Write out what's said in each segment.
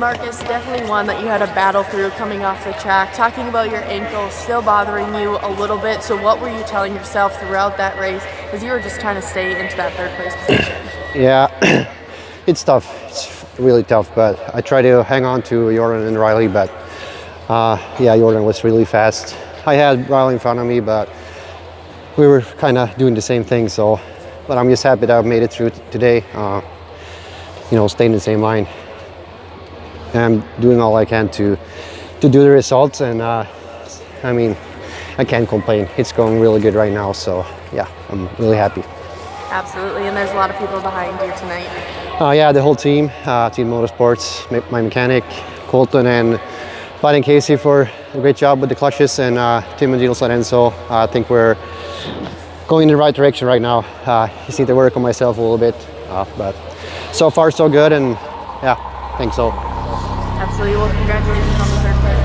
Marcus, definitely one that you had to battle through coming off the track. Talking about your ankle still bothering you a little bit, so what were you telling yourself throughout that race as you were just trying to stay into that third place position? Yeah, it's tough. It's really tough, but I try to hang on to Jordan and Riley, but yeah, Jordan was really fast. I had Riley in front of me, but we were kind of doing the same thing, so, but I'm just happy that I made it through today, staying in the same line. I'm doing all I can to do the results, and I can't complain. It's going really good right now, so yeah, I'm really happy. Absolutely, and there's a lot of people behind you tonight. Yeah, the whole team, Team Motorsports, my mechanic, Colton, and Bud and Casey for a great job with the clutches, and Tim and Gino Lorenzo. I think we're going in the right direction right now. Just need to work on myself a little bit, but so far so good, and yeah, I think so. Absolutely. Well, congratulations on the third place.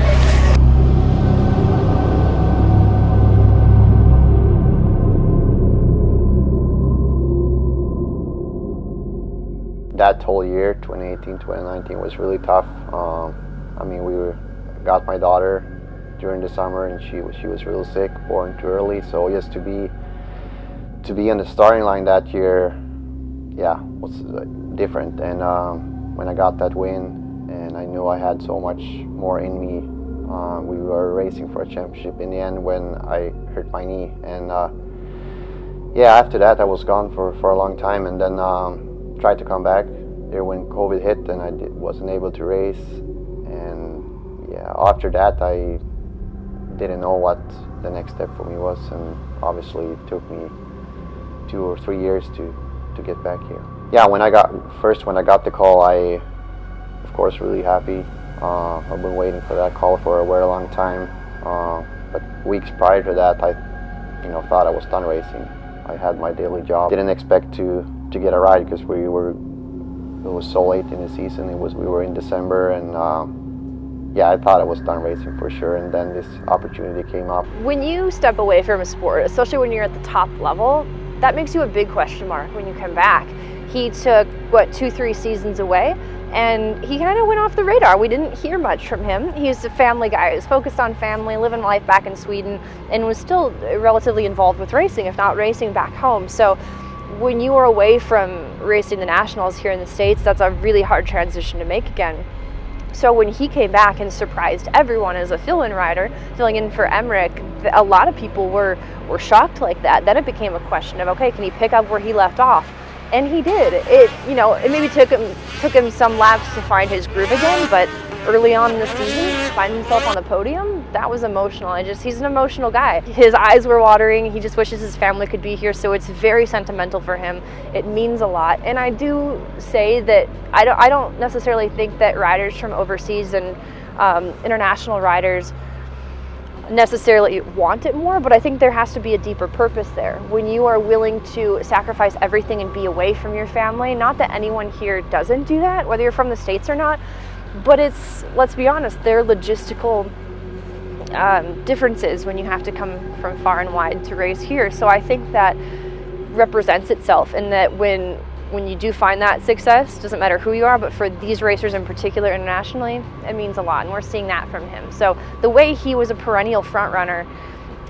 That whole year, 2018, 2019, was really tough. Got my daughter during the summer, and she was real sick, born too early. So just to be on the starting line that year, yeah, was different. And when I got that win, and I knew I had so much more in me, we were racing for a championship in the end when I hurt my knee. And yeah, after that I was gone for a long time, and then tried to come back there when COVID hit, and I wasn't able to race. And yeah, after that I didn't know what the next step for me was, and obviously it took me 2 or 3 years to get back here. Yeah, when I got the call, I of course really happy. I've been waiting for that call for a very long time, but weeks prior to that I thought I was done racing. I had my daily job. Didn't expect to get a ride because it was so late in the season. We were in December, and yeah, I thought I was done racing for sure, and then this opportunity came up. When you step away from a sport, especially when you're at the top level, that makes you a big question mark when you come back. He took, 2-3 seasons away, and he kind of went off the radar. We didn't hear much from him. He's a family guy. He was focused on family, living life back in Sweden, and was still relatively involved with racing, if not racing back home. So when you are away from racing the Nationals here in the States, that's a really hard transition to make again. So when he came back and surprised everyone as a fill-in rider, filling in for Emmerich, a lot of people were shocked like that. Then it became a question of, okay, can he pick up where he left off? And he did. It maybe took him some laps to find his groove again, but early on in the season, to find himself on the podium, that was emotional. He's an emotional guy. His eyes were watering. He just wishes his family could be here, so it's very sentimental for him. It means a lot. And I do say that I don't necessarily think that riders from overseas and international riders necessarily want it more, but I think there has to be a deeper purpose there. When you are willing to sacrifice everything and be away from your family, not that anyone here doesn't do that, whether you're from the States or not, but let's be honest, there are logistical differences when you have to come from far and wide to race here. So I think that represents itself in that when you do find that success, doesn't matter who you are, but for these racers in particular internationally, it means a lot, and we're seeing that from him. So the way he was a perennial front runner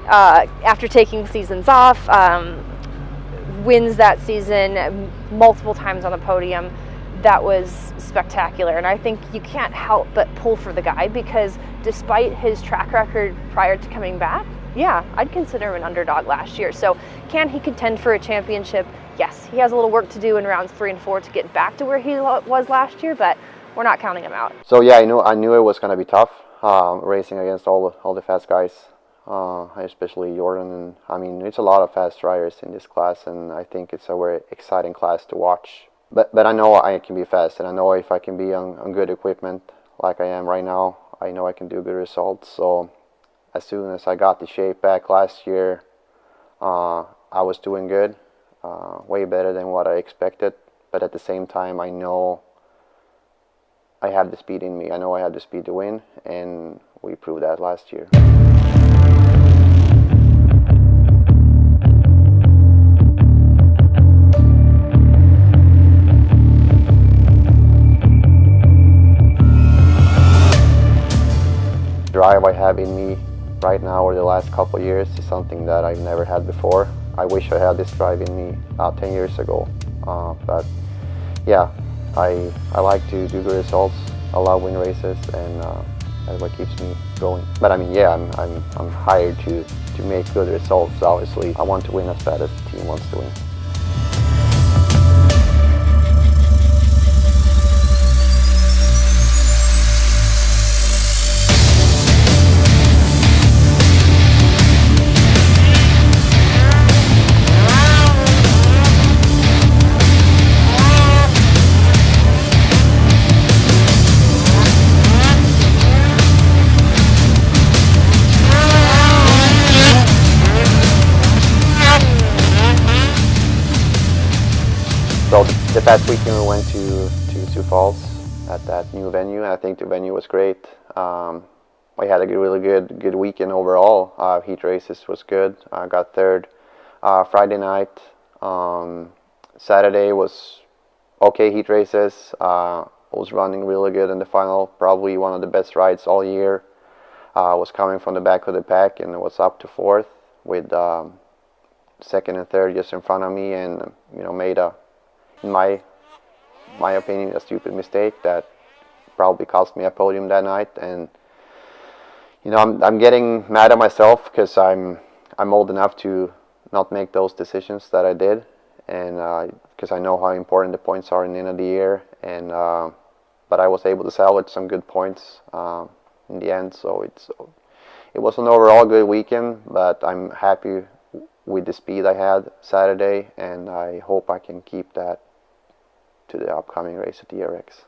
after taking seasons off, wins that season multiple times on the podium, that was spectacular. And I think you can't help but pull for the guy, because despite his track record prior to coming back, yeah, I'd consider him an underdog last year. So can he contend for a championship? Yes, he has a little work to do in rounds 3 and 4 to get back to where he was last year, but we're not counting him out. So yeah, I knew it was going to be tough racing against all the fast guys, especially Jordan. And I mean, it's a lot of fast riders in this class, and I think it's a very exciting class to watch. But I know I can be fast, and I know if I can be on good equipment like I am right now, I know I can do good results. So as soon as I got the shape back last year, I was doing good, way better than what I expected. But at the same time, I know I have the speed in me. I know I have the speed to win, and we proved that last year. drive I have in me right now or the last couple of years is something that I've never had before. I wish I had this drive in me 10 years ago. But yeah, I like to do good results. I love win races, and that's what keeps me going. But I mean, yeah, I'm hired to make good results. Obviously, I want to win as bad as the team wants to win. So the past weekend we went to Sioux Falls at that new venue. I think the venue was great. We had a really good weekend overall. Heat races was good. I got third. Friday night, Saturday was okay heat races. I was running really good in the final. Probably one of the best rides all year. Was coming from the back of the pack and was up to fourth with second and third just in front of me, and made a, in my opinion, a stupid mistake that probably cost me a podium that night. And I'm getting mad at myself because I'm old enough to not make those decisions that I did, and because I know how important the points are in the end of the year. And but I was able to salvage some good points in the end. So it was an overall good weekend, but I'm happy with the speed I had Saturday, and I hope I can keep that to the upcoming race at the RX.